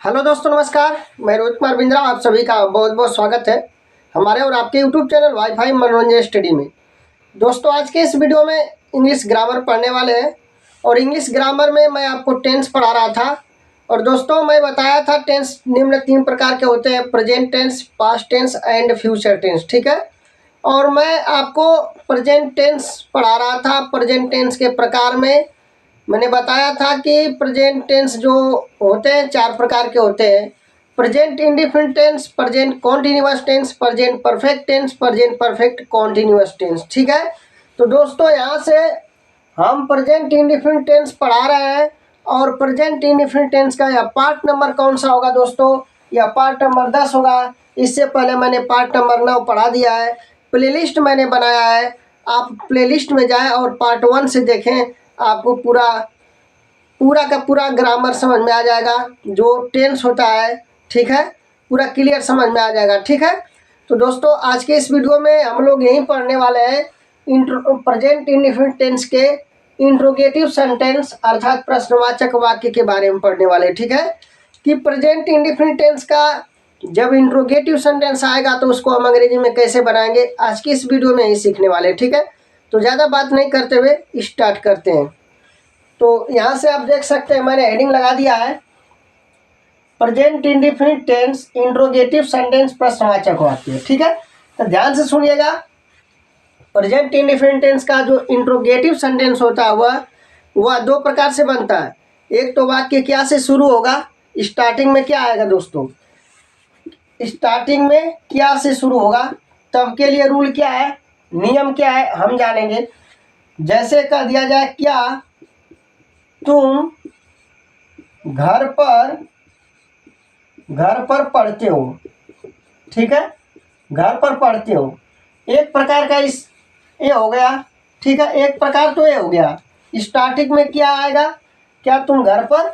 Hello दोस्तों, नमस्कार। मैं रोहित कुमार बिंद्रा, आप सभी का बहुत बहुत स्वागत है हमारे और आपके यूट्यूब चैनल वाईफाई मनोरंजन स्टडी में। दोस्तों, आज के इस वीडियो में इंग्लिश ग्रामर पढ़ने वाले हैं और इंग्लिश ग्रामर में मैं आपको टेंस पढ़ा रहा था। और दोस्तों, मैं बताया था टेंस निम्न 3 प्रकार के होते हैं: present tense, past tense and future tense. ठीक है, और मैं आपको प्रेजेंट टेंस पढ़ा रहा था। प्रेजेंट टेंस के प्रकार में मैंने बताया था कि प्रेजेंट टेंस जो होते हैं 4 प्रकार के होते हैं: present indefinite tense, present continuous tense, present perfect tense, present perfect continuous tense. ठीक है, तो दोस्तों यहाँ से हम प्रेजेंट इंडेफिनिट टेंस पढ़ा रहे हैं और प्रेजेंट इंडेफिनिट टेंस का यह पार्ट नंबर कौन सा होगा दोस्तों? यह पार्ट नंबर 10 होगा। इससे पहले मैंने पार्ट नंबर 9 पढ़ा दिया है। प्लेलिस्ट मैंने बनाया है, आप प्लेलिस्ट में जाएं और पार्ट 1 से देखें, आपको पूरा का पूरा ग्रामर समझ में आ जाएगा, जो टेंस होता है। ठीक है, पूरा क्लियर समझ में आ जाएगा। ठीक है, तो दोस्तों आज के इस वीडियो में हम लोग यही पढ़ने वाले हैं प्रेजेंट इंडेफिनिट टेंस के इंट्रोगेटिव सेंटेंस अर्थात प्रश्नवाचक वाक्य के बारे में पढ़ने वाले। ठीक है, कि प्रेजेंट इंडेफिनिट टेंस का जब इंट्रोगेटिव सेंटेंस आएगा तो उसको हम अंग्रेजी में कैसे बनाएंगे, आज की इस वीडियो में ही सीखने वाले। ठीक है, तो ज़्यादा बात नहीं करते हुए स्टार्ट करते हैं। तो यहाँ से आप देख सकते हैं मैंने हेडिंग लगा दिया है, present indefinite tense interrogative sentence प्रश्नवाचक वाक्य। ठीक है, तो ध्यान से सुनिएगा। प्रेजेंट इंडेफिनिट टेंस का जो इंट्रोगेटिव सेंटेंस होता है वह 2 प्रकार से बनता है। एक तो वाक्य क्या से शुरू होगा, स्टार्टिंग में क्या आएगा दोस्तों? स्टार्टिंग में क्या से शुरू होगा, तब के लिए रूल क्या है, नियम क्या है, हम जानेंगे। जैसे कह दिया जाए, क्या तुम घर पर पढ़ते हो? ठीक है, घर पर पढ़ते हो, एक प्रकार का इस ये हो गया। ठीक है, एक प्रकार तो ये हो गया। स्टार्टिंग में क्या आएगा, क्या तुम घर पर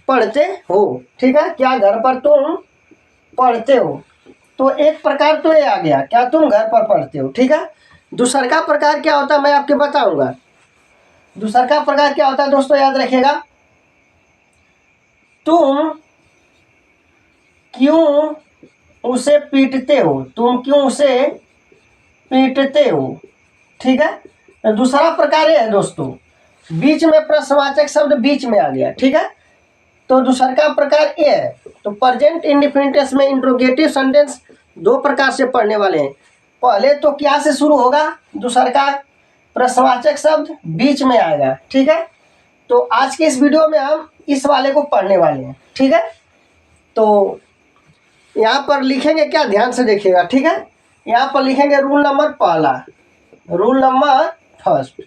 पढ़ते हो? ठीक है, क्या घर पर तुम पढ़ते हो, तो एक प्रकार तो ये आ गया, क्या तुम घर पर पढ़ते हो। ठीक है, दूसरा का प्रकार क्या होता है मैं आपको बताऊंगा। दूसरा का प्रकार क्या होता है दोस्तों, याद रखिएगा। तुम क्यों उसे पीटते हो? तुम क्यों उसे पीटते हो? ठीक है, दूसरा प्रकार ये है दोस्तों, बीच में प्रश्नवाचक शब्द बीच में आ गया। ठीक है, तो दूसरा का प्रकार ये है। तो प्रेजेंट इंडेफिनिट टेंस में इंट्रोगेटिव सेंटेंस 2 प्रकार से पढ़ने वाले हैं। पहले तो क्या से शुरू होगा, दूसरा का प्रश्नवाचक शब्द बीच में आएगा। ठीक है, तो आज के इस वीडियो में हम इस वाले को पढ़ने वाले हैं। ठीक है, तो यहाँ पर लिखेंगे क्या, ध्यान से देखिएगा। ठीक है, यहाँ पर लिखेंगे रूल नंबर पहला, रूल नंबर फर्स्ट।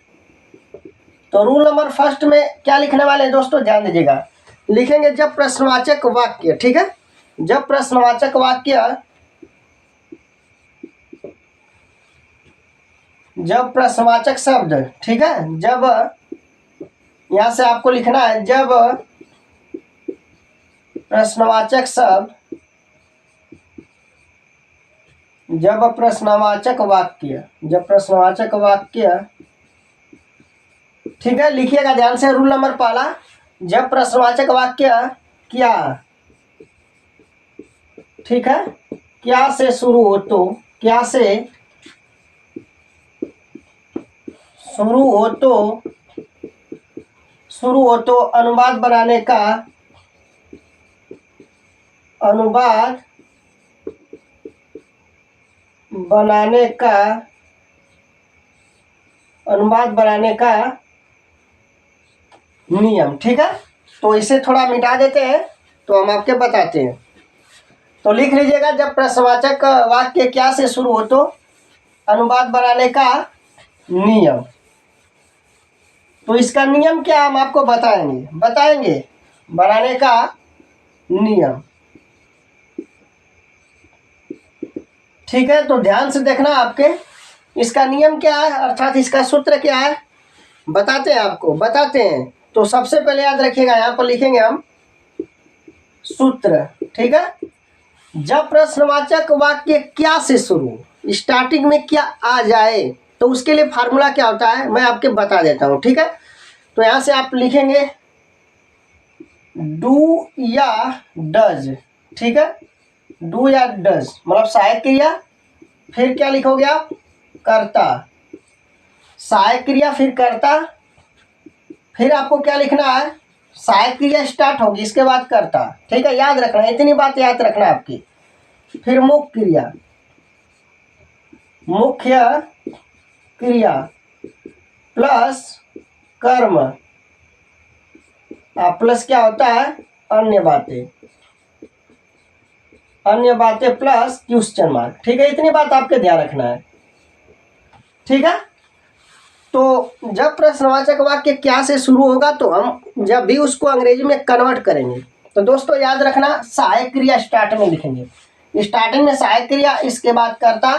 तो रूल नंबर फर्स्ट में क्या लिखने वाले हैं दोस्तों, ध्यान दीजिएगा। लिखेंगे जब प्रश्नवाचक वाक्य, ठीक है, जब प्रश्नवाचक वाक्य, जब प्रश्नवाचक शब्द, ठीक है, जब यहाँ से आपको लिखना है, जब प्रश्नवाचक शब्द, जब प्रश्नवाचक वाक्य, जब प्रश्नवाचक वाक्य, ठीक है, लिखिएगा ध्यान से। रूल नंबर पहला, जब प्रश्नवाचक वाक्य क्या, ठीक है, क्या से शुरू हो तो, क्या से शुरू हो तो अनुवाद बनाने का, अनुवाद बनाने का नियम। ठीक है, तो इसे थोड़ा मिटा देते हैं तो हम आपके बताते हैं। तो लिख लीजिएगा, जब प्रश्नवाचक वाक्य क्या से शुरू हो तो अनुवाद बनाने का नियम। तो इसका नियम क्या हम आपको बताएंगे बनाने का नियम। ठीक है, तो ध्यान से देखना आपके, इसका नियम क्या है अर्थात इसका सूत्र क्या है, बताते हैं। तो सबसे पहले याद रखिएगा, यहाँ पर लिखेंगे हम सूत्र। ठीक है, जब प्रश्नवाचक वाक्य क्या से शुरू, स्टार्टिंग में क्या आ जाए तो उसके लिए फार्मूला क्या होता है मैं आपके बता देता हूँ। ठीक है, तो यहाँ से आप लिखेंगे डू या डज, ठीक है, डू या डज मतलब सहायक क्रिया, फिर क्या लिखोगे आप, कर्ता, सहायक क्रिया फिर कर्ता, फिर आपको क्या लिखना है, सहायक क्रिया स्टार्ट होगी इसके बाद कर्ता, ठीक है, याद रखना, इतनी बात याद रखना आपकी। फिर मुख्य क्रिया, मुख्य क्रिया प्लस कर्म, प्लस क्या होता है, अन्य बातें, अन्य बातें प्लस क्वेश्चन मार्क, ठीक है, इतनी बात आपके ध्यान रखना है, ठीक है। तो जब प्रश्नवाचक वाक्य क्या से शुरू होगा तो हम जब भी उसको अंग्रेजी में कन्वर्ट करेंगे तो दोस्तों याद रखना सहायक क्रिया स्टार्ट में लिखेंगे, स्टार्टिंग में सहायक क्रिया, इसके बाद कर्ता,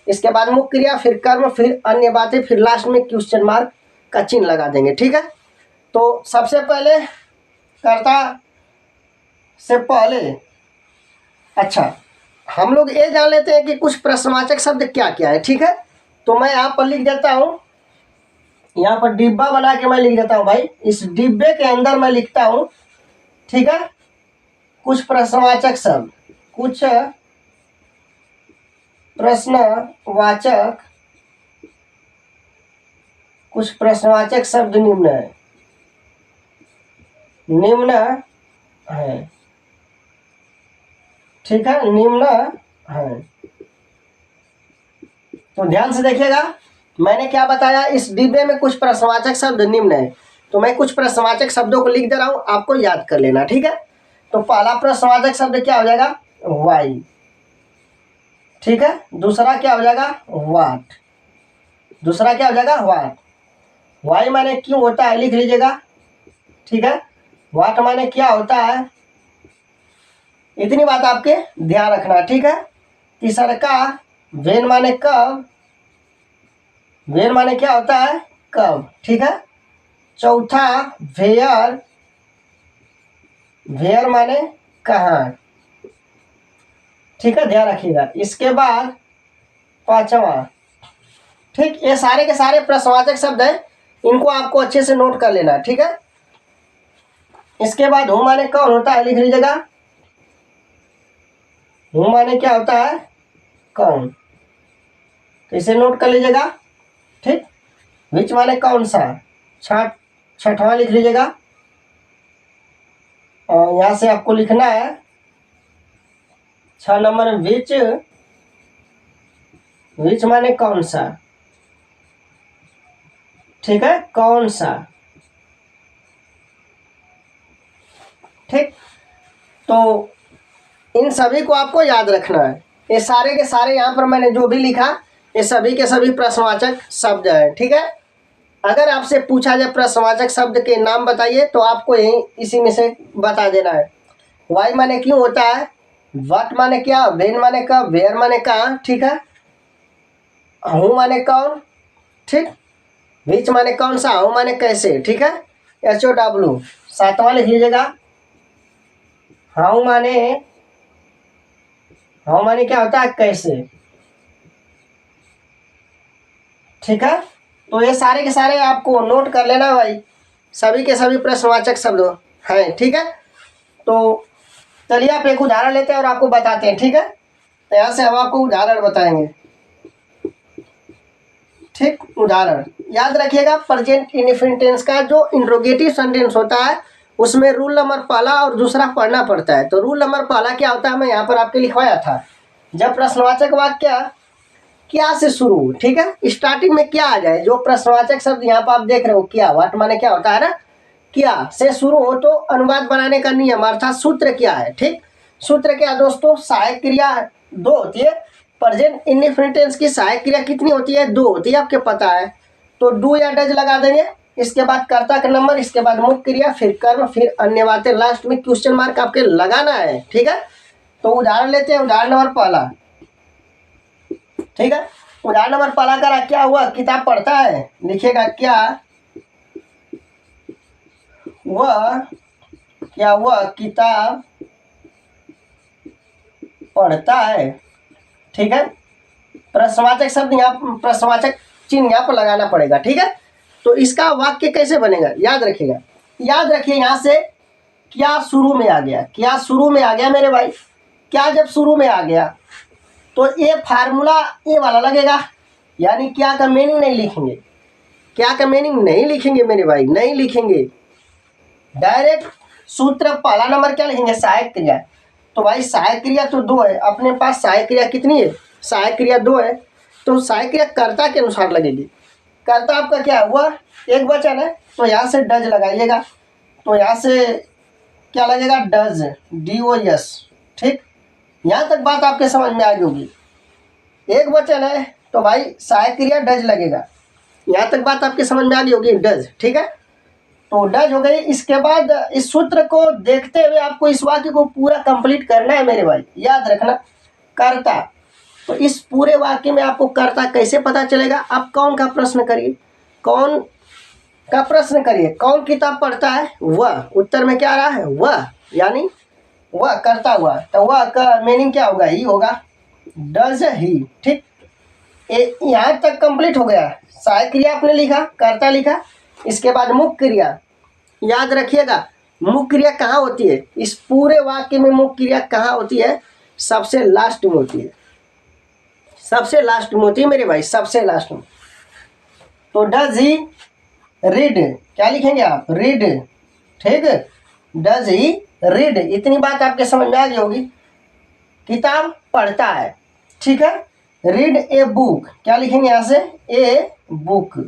इसके बाद मुख्य क्रिया, फिर कर्म, फिर अन्य बातें, फिर लास्ट में क्वेश्चन मार्क का चिन्ह लगा देंगे, ठीक है। तो सबसे पहले कर्ता से पहले, अच्छा हम लोग ये जान लेते हैं कि कुछ प्रश्नवाचक शब्द क्या क्या है, ठीक है। तो मैं यहाँ पर लिख देता हूँ, यहाँ पर डिब्बा बना के मैं लिख देता हूँ भाई, इस डिब्बे के अंदर मैं लिखता हूँ, ठीक है, कुछ प्रश्नवाचक शब्द, कुछ प्रश्नवाचक, कुछ प्रश्नवाचक शब्द निम्न है, निम्न है, ठीक है, निम्न है। तो ध्यान से देखिएगा, मैंने क्या बताया, इस डिब्बे में कुछ प्रश्नवाचक शब्द निम्न है, तो मैं कुछ प्रश्नवाचक शब्दों को लिख दे रहा हूं, आपको याद कर लेना, ठीक है। तो पहला प्रश्नवाचक शब्द क्या हो जाएगा, वाई, ठीक है, दूसरा क्या हो जाएगा, वाट, दूसरा क्या हो जाएगा, वाट, वाई माने क्यों होता है लिख लीजिएगा, ठीक है, वाट माने क्या होता है, इतनी बात आपके ध्यान रखना, ठीक है। तीसरा का वेन माने कब, वेन माने क्या होता है, कब, ठीक है। चौथा वेयर, वेयर माने कहाँ, ठीक है, ध्यान रखिएगा। इसके बाद पांचवा, ठीक, ये सारे के सारे प्रश्नवाचक शब्द हैं, इनको आपको अच्छे से नोट कर लेना, ठीक है। इसके बाद हूँ माने कौन होता है लिख लीजिएगा, हूँ माने क्या होता है, कौन, तो इसे नोट कर लीजिएगा, ठीक। विच माने कौन सा, छठवां लिख लीजिएगा, और यहाँ से आपको लिखना है 6 नंबर विच, विच माने कौन सा, ठीक है, कौन सा, ठीक। तो इन सभी को आपको याद रखना है, ये सारे के सारे यहाँ पर मैंने जो भी लिखा ये सभी के सभी प्रश्नवाचक शब्द हैं, ठीक है। अगर आपसे पूछा जाए प्रश्नवाचक शब्द के नाम बताइए तो आपको यही इसी में से बता देना है। वाई माने क्यों होता है, व्हाट माने क्या, वेन माने कब, वेयर माने कहाँ, ठीक है, हूँ माने कौन, ठीक, विच माने कौन सा, हूँ माने कैसे, ठीक है, HOW। सातवां लिख लीजिएगा, हाउ माने, हाउ माने क्या होता है, कैसे, ठीक है। तो ये सारे के सारे आपको नोट कर लेना भाई, सभी के सभी प्रश्नवाचक शब्द हैं, ठीक है। तो चलिए आप एक उदाहरण लेते हैं और आपको बताते हैं, ठीक है। तो यहाँ से हम आपको उदाहरण बताएंगे, ठीक, उदाहरण याद रखिएगा। प्रेजेंट इंडेफिनिट टेंस का जो इंट्रोगेटिव सेंटेंस होता है उसमें रूल नंबर पहला और दूसरा पढ़ना पड़ता है। तो रूल नंबर पहला क्या होता है, मैं यहाँ पर आपके लिखवाया था, जब प्रश्नवाचक वाक्य क्या से शुरू हो, ठीक है, स्टार्टिंग में क्या आ जाए, जो प्रश्नवाचक शब्द यहाँ पर आप देख रहे हो क्या, व्हाट माने क्या होता है ना, क्या से शुरू हो तो अनुवाद बनाने का नियम अर्थात सूत्र क्या है, ठीक। सूत्र क्या दोस्तों, सहायक क्रिया 2 होती है, प्रेजेंट इंडेफिनिट टेंस की सहायक क्रिया कितनी होती है, 2 होती है, आपके पता है। तो डू या डज लगा देंगे, इसके बाद कर्ता का नंबर, इसके बाद मुख्य क्रिया, फिर कर्म, फिर अन्य बातें, लास्ट में क्वेश्चन मार्क आपके लगाना है, ठीक है। तो उदाहरण लेते हैं, उदाहरण नंबर पहला, ठीक है। उदाहरण नंबर पहला करा, क्या हुआ, किताब पढ़ता है, लिखिएगा क्या वह, क्या वह किताब पढ़ता है, ठीक है। प्रश्नवाचक शब्द यहाँ, प्रश्नवाचक चिन्ह यहाँ पर लगाना पड़ेगा, ठीक है। तो इसका वाक्य कैसे बनेगा याद रखिएगा, याद रखिए यहाँ से क्या शुरू में आ गया, क्या शुरू में आ गया मेरे भाई, क्या जब शुरू में आ गया तो ये फार्मूला ये वाला लगेगा, यानी क्या का मीनिंग नहीं लिखेंगे, क्या का मीनिंग नहीं लिखेंगे मेरे भाई, नहीं लिखेंगे, डायरेक्ट सूत्र पहला नंबर क्या लिखेंगे, सहायक क्रिया। तो भाई सहायक क्रिया तो दो है अपने पास, सहायक क्रिया कितनी है, सहायक क्रिया दो है, तो सहायक क्रिया कर्ता के अनुसार लगेगी। कर्ता आपका क्या हुआ, एक वचन है तो यहाँ से डज लगाइएगा, तो यहाँ से क्या लगेगा, डज, DOS। ठीक, यहाँ तक बात आपके समझ में आ गई होगी। एक वचन है तो भाई सहायक क्रिया डज लगेगा, यहाँ तक बात आपके समझ में आ गई होगी, डज। ठीक है, तो डज हो गई। इसके बाद इस सूत्र को देखते हुए आपको इस वाक्य को पूरा कंप्लीट करना है मेरे भाई, याद रखना। कर्ता, तो इस पूरे वाक्य में आपको कर्ता कैसे पता चलेगा, आप कौन का प्रश्न करिए, कौन का प्रश्न करिए, कौन किताब पढ़ता है वह, उत्तर में क्या आ रहा है वह, यानी वह करता हुआ, तो वह का मीनिंग क्या होगा, ही होगा, डज ही। ठीक, यहाँ तक कंप्लीट हो गया। सहायक क्रिया आपने लिखा, कर्ता लिखा, इसके बाद मुख्य क्रिया, याद रखिएगा मुख्य क्रिया कहाँ होती है, इस पूरे वाक्य में मुख्य क्रिया कहाँ होती है, सबसे लास्ट में होती है, सबसे लास्ट में होती है मेरे भाई, सबसे लास्ट में। तो डज ही रीड, क्या लिखेंगे आप, रीड। ठीक, डज ही रीड, इतनी बात आपके समझ में आ गई होगी, किताब पढ़ता है। ठीक है, रीड ए बुक, क्या लिखेंगे यहाँ से, ए बुक,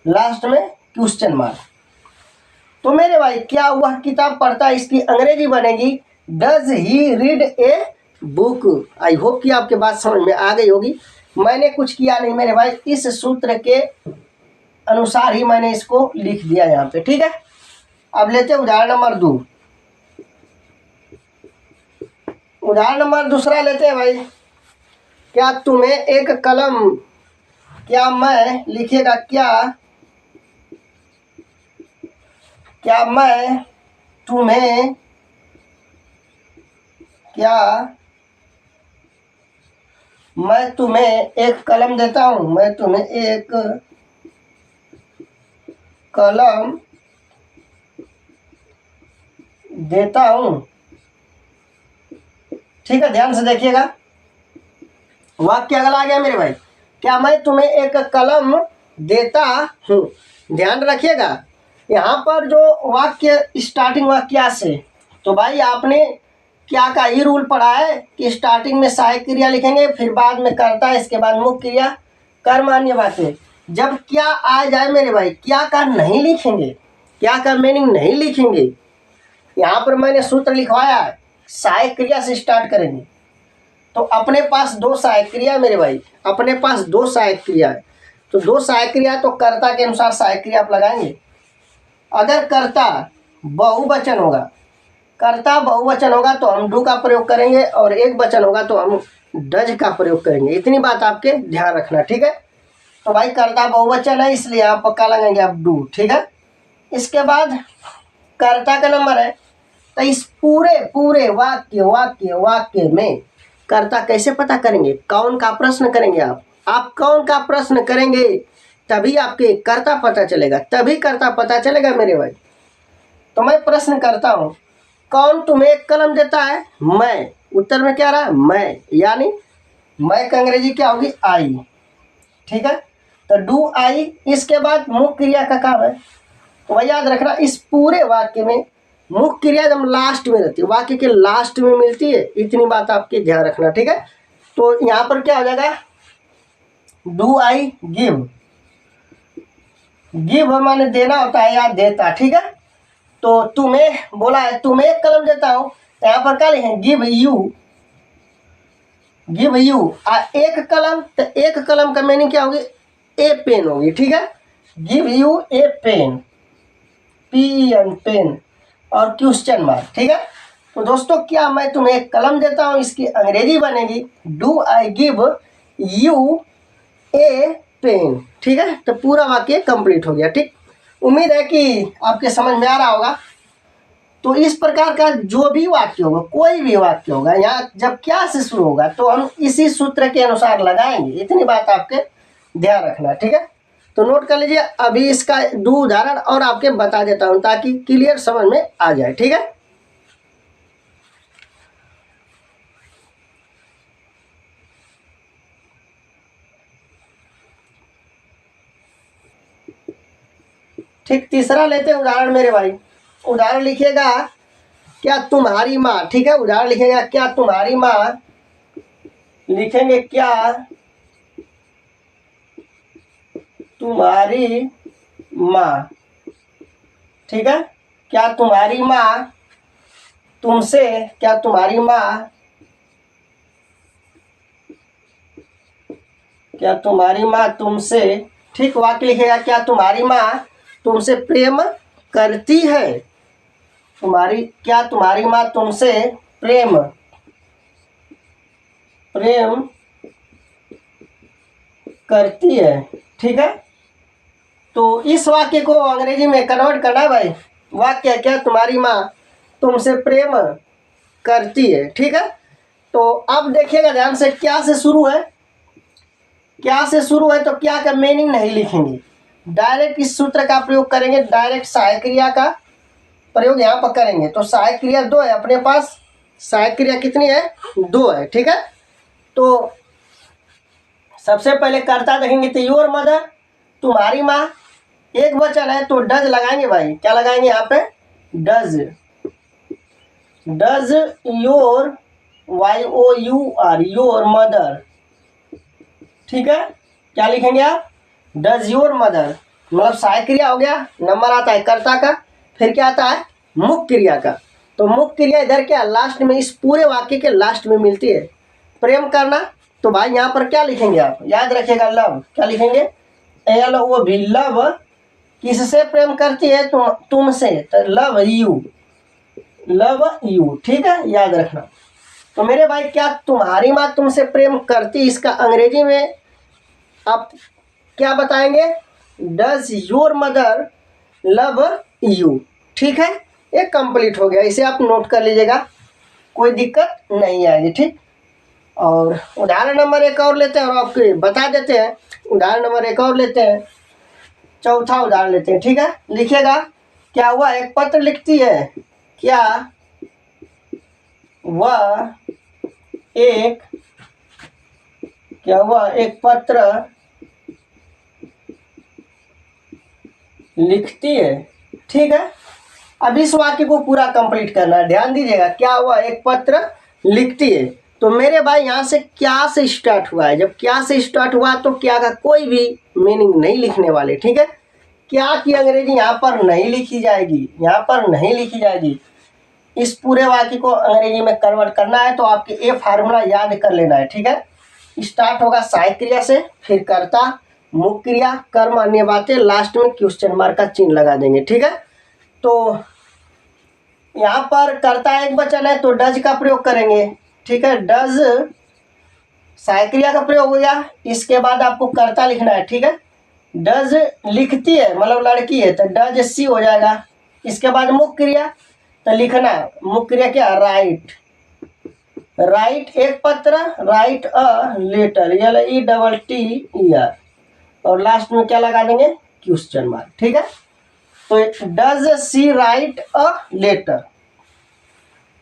लास्ट में क्वेश्चन मार्क। तो मेरे भाई क्या वह किताब पढ़ता है, इसकी अंग्रेजी बनेगी does he read a book. I hope कि आपके बात समझ में आ गई होगी। मैंने कुछ किया नहीं मेरे भाई, इस सूत्र के अनुसार ही मैंने इसको लिख दिया यहाँ पे। ठीक है, अब लेते हैं उदाहरण नंबर 2, उदाहरण नंबर दूसरा लेते हैं भाई। क्या तुम्हें एक कलम, क्या मैं लिखिएगा, क्या मैं तुम्हें, क्या मैं तुम्हें एक कलम देता हूँ, मैं तुम्हें एक कलम देता हूँ। ठीक है, ध्यान से देखिएगा, वाक्य अगला आ गया मेरे भाई, क्या मैं तुम्हें एक कलम देता हूँ। ध्यान रखिएगा यहाँ पर जो वाक्य स्टार्टिंग वाक्य से, तो भाई आपने क्या का ही रूल पढ़ा है कि स्टार्टिंग में सहायक क्रिया लिखेंगे, फिर बाद में कर्ता, इसके बाद मुख्य क्रिया, कर्मण्य बातें। जब क्या आ जाए मेरे भाई, क्या का नहीं लिखेंगे, क्या का मीनिंग नहीं लिखेंगे। यहाँ पर मैंने सूत्र लिखवाया है, सहायक क्रिया से स्टार्ट करेंगे, तो अपने पास दो सहायक क्रिया मेरे भाई, अपने पास दो सहायक क्रिया है, तो दो सहायक क्रिया तो कर्ता के अनुसार सहायक क्रिया आप लगाएंगे। अगर कर्ता बहुवचन होगा, कर्ता बहुवचन होगा तो हम डू का प्रयोग करेंगे, और एक वचन होगा तो हम डज का प्रयोग करेंगे। इतनी बात आपके ध्यान रखना। ठीक है, तो भाई कर्ता बहुवचन है इसलिए आप पक्का लगाएंगे आप डू। ठीक है, इसके बाद कर्ता का नंबर है, तो इस पूरे वाक्य में कर्ता कैसे पता करेंगे, कौन का प्रश्न करेंगे आप कौन का प्रश्न करेंगे, तभी आपके कर्ता पता चलेगा, तभी कर्ता पता चलेगा मेरे भाई। तो मैं प्रश्न करता हूँ, कौन तुम्हें एक कलम देता है, मैं, उत्तर में क्या रहा, मैं, यानी मैं का अंग्रेजी क्या होगी, आई। ठीक है, तो डू आई, इसके बाद मुख्य क्रिया का काम है, तो वही याद रखना इस पूरे वाक्य में मुख्य क्रिया जब लास्ट में रहती है, वाक्य के लास्ट में मिलती है, इतनी बात आपके ध्यान रखना। ठीक है, तो यहाँ पर क्या हो जाएगा, डू आई गिव, गिव माने देना होता है या देता। ठीक है, तो तुम्हें बोला है तुम्हें एक कलम देता हूँ, तो यहाँ पर क्या लिखें, गिव यू, गिव यू। एक कलम, तो एक कलम का मीनिंग क्या होगी, ए पेन होगी। ठीक है, give you a pen, PEN pen, और क्वेश्चन मार्क। ठीक है, तो दोस्तों क्या मैं तुम्हें एक कलम देता हूँ, इसकी अंग्रेजी बनेगी do I give you a pen. ठीक है, तो पूरा वाक्य कंप्लीट हो गया। ठीक, उम्मीद है कि आपके समझ में आ रहा होगा। तो इस प्रकार का जो भी वाक्य होगा, कोई भी वाक्य होगा, यहाँ जब क्या से शुरू होगा तो हम इसी सूत्र के अनुसार लगाएंगे, इतनी बात आपके ध्यान रखना। ठीक है, तो नोट कर लीजिए, अभी इसका दो उदाहरण और आपके बता देता हूँ ताकि क्लियर समझ में आ जाए। ठीक है, ठीक, तीसरा लेते हैं उदाहरण मेरे भाई। उदाहरण लिखिएगा क्या तुम्हारी माँ, ठीक है, उदाहरण लिखेगा क्या तुम्हारी माँ, लिखेंगे क्या तुम्हारी माँ, ठीक है, क्या तुम्हारी माँ तुमसे, क्या तुम्हारी माँ, क्या तुम्हारी माँ तुमसे, ठीक, वाक्य लिखेगा क्या तुम्हारी माँ तुमसे प्रेम करती है, क्या तुम्हारी माँ तुमसे प्रेम करती है, ठीक है। तो इस वाक्य को अंग्रेजी में कन्वर्ट करना है भाई। वाक्य क्या तुम्हारी माँ तुमसे प्रेम करती है, ठीक है। तो अब देखिएगा ध्यान से, क्या से शुरू है, क्या से शुरू है तो क्या का मीनिंग नहीं लिखेंगे, डायरेक्ट इस सूत्र का प्रयोग करेंगे, डायरेक्ट सहायक क्रिया का प्रयोग यहाँ पर करेंगे। तो सहायक क्रिया 2 है अपने पास, सहायक क्रिया कितनी है, 2 है, ठीक है। तो सबसे पहले कर्ता देखेंगे तो योर मदर, तुम्हारी माँ, एक वचन है तो डज लगाएंगे भाई, क्या लगाएंगे यहाँ पे, does, does your, YOUR, your mother, ठीक है। क्या लिखेंगे आप, डज योर मदर, मतलब सहायक क्रिया हो गया, नंबर आता है कर्ता का, फिर क्या आता है मुख्य क्रिया का। तो मुख्य क्रिया इधर क्या लास्ट में, इस पूरे वाक्य के लास्ट में मिलती है, प्रेम करना। तो भाई यहाँ पर क्या लिखेंगे आप, याद रखिएगा लव, क्या लिखेंगे, LOV, लव, किससे प्रेम करती है, तुमसे, तो लव यू, ठीक है, याद रखना। तो मेरे भाई क्या तुम्हारी माँ तुमसे प्रेम करती, इसका अंग्रेजी में आप क्या बताएंगे, does your mother love you, ठीक है। ये कंप्लीट हो गया, इसे आप नोट कर लीजिएगा, कोई दिक्कत नहीं आएगी, ठीक। और उदाहरण नंबर 1 और लेते हैं और आपको बता देते हैं। उदाहरण नंबर 1 और लेते हैं, चौथा उदाहरण लेते हैं, ठीक है। लिखिएगा क्या हुआ, एक पत्र लिखती है, क्या वह एक, क्या हुआ एक पत्र लिखती है, ठीक है। अब इस वाक्य को पूरा कंप्लीट करना है, ध्यान दीजिएगा, क्या हुआ एक पत्र लिखती है। तो मेरे भाई यहाँ से क्या से स्टार्ट हुआ है, जब क्या से स्टार्ट हुआ तो क्या का कोई भी मीनिंग नहीं लिखने वाले, ठीक है। क्या की अंग्रेजी यहाँ पर नहीं लिखी जाएगी, यहाँ पर नहीं लिखी जाएगी। इस पूरे वाक्य को अंग्रेजी में कन्वर्ट करना है तो आपके ये फार्मूला याद कर लेना है, ठीक है। स्टार्ट होगा सहायक क्रिया से, फिर कर्ता, मुख्य क्रिया, कर्म, अन्य बातें, लास्ट में क्वेश्चन मार्क का चिन्ह लगा देंगे, ठीक है। तो यहाँ पर कर्ता एक वचन है तो डज का प्रयोग करेंगे, ठीक है, डज सहायक क्रिया का प्रयोग हो गया। इसके बाद आपको कर्ता लिखना है, ठीक है। डज लिखती है मतलब लड़की है तो डज सी हो जाएगा। इसके बाद मुख्य क्रिया, तो लिखना मुख्य क्रिया क्या, राइट, राइट एक पत्र, राइट अ लेटर, LETTER, और लास्ट में क्या लगा देंगे, क्वेश्चन मार्क, ठीक है। तो does she write a letter.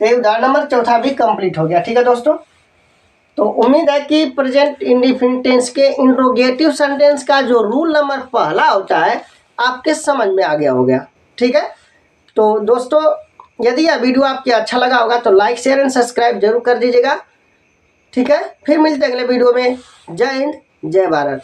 तो उदाहरण नंबर चौथा भी कंप्लीट हो गया, ठीक है दोस्तों। तो उम्मीद है कि प्रेजेंट इंडेफिनिट टेंस के इंट्रोगेटिव सेंटेंस का जो रूल नंबर पहला होता है आपके समझ में आ गया होगा, ठीक है। तो दोस्तों यदि यह वीडियो आपको अच्छा लगा होगा तो लाइक शेयर एंड सब्सक्राइब जरूर कर दीजिएगा, ठीक है। फिर मिलते हैं अगले वीडियो में। जय हिंद, जय भारत।